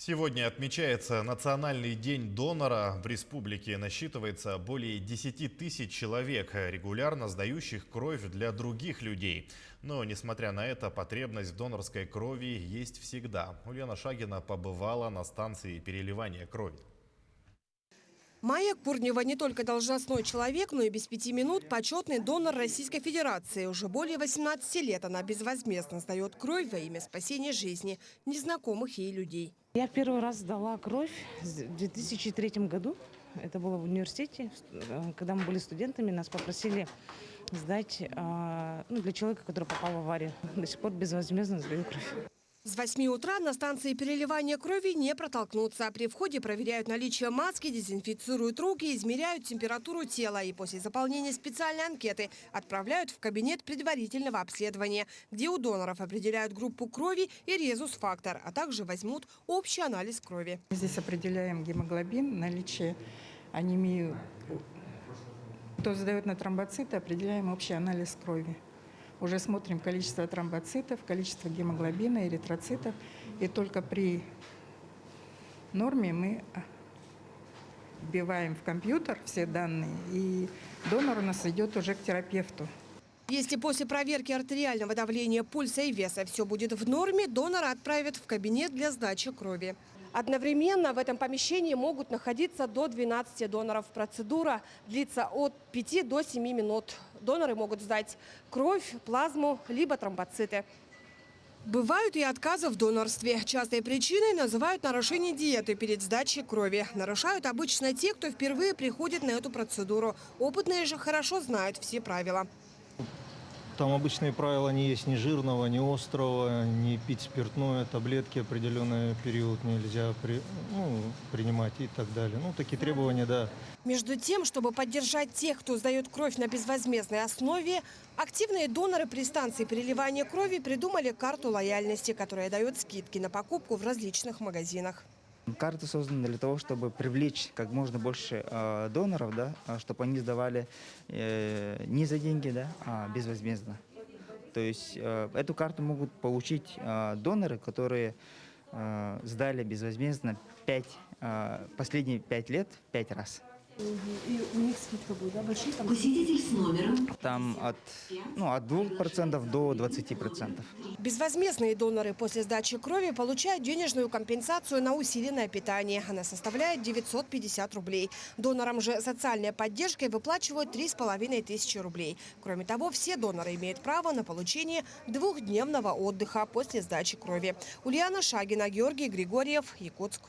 Сегодня отмечается Национальный день донора. В республике насчитывается более 10 тысяч человек, регулярно сдающих кровь для других людей. Но, несмотря на это, потребность в донорской крови есть всегда. Ульяна Шагина побывала на станции переливания крови. Майя Курнева не только должностной человек, но и без 5 минут почетный донор Российской Федерации. Уже более 18 лет она безвозмездно сдает кровь во имя спасения жизни незнакомых ей людей. Я первый раз сдала кровь в 2003 году. Это было в университете. Когда мы были студентами, нас попросили сдать для человека, который попал в аварию. До сих пор безвозмездно сдаю кровь. С 8 утра на станции переливания крови не протолкнуться. При входе проверяют наличие маски, дезинфицируют руки, измеряют температуру тела и после заполнения специальной анкеты отправляют в кабинет предварительного обследования, где у доноров определяют группу крови и резус-фактор, а также возьмут общий анализ крови. Здесь определяем гемоглобин, наличие анемии. Кто сдает на тромбоциты, определяем общий анализ крови. Уже смотрим количество тромбоцитов, количество гемоглобина, эритроцитов. И только при норме мы вбиваем в компьютер все данные, и донор у нас идет уже к терапевту. Если после проверки артериального давления, пульса и веса все будет в норме, донора отправят в кабинет для сдачи крови. Одновременно в этом помещении могут находиться до 12 доноров. Процедура длится от 5 до 7 минут. Доноры могут сдать кровь, плазму, либо тромбоциты. Бывают и отказы в донорстве. Частой причиной называют нарушение диеты перед сдачей крови. Нарушают обычно те, кто впервые приходит на эту процедуру. Опытные же хорошо знают все правила. Там обычные правила: не есть ни жирного, ни острого, не пить спиртное, таблетки определенный период нельзя принимать и так далее. Такие требования, да. Между тем, чтобы поддержать тех, кто сдает кровь на безвозмездной основе, активные доноры при станции переливания крови придумали карту лояльности, которая дает скидки на покупку в различных магазинах. Карта создана для того, чтобы привлечь как можно больше доноров, да, чтобы они сдавали не за деньги, да, а безвозмездно. То есть эту карту могут получить доноры, которые сдали безвозмездно последние 5 лет 5 раз. И у них скидка будет, да, большие? Посетитель с номером. Там от 2% до 20%. Безвозмездные доноры после сдачи крови получают денежную компенсацию на усиленное питание. Она составляет 950 рублей. Донорам же социальной поддержкой выплачивают 3500 рублей. Кроме того, все доноры имеют право на получение 2-дневного отдыха после сдачи крови. Ульяна Шагина, Георгий Григорьев, Якутск.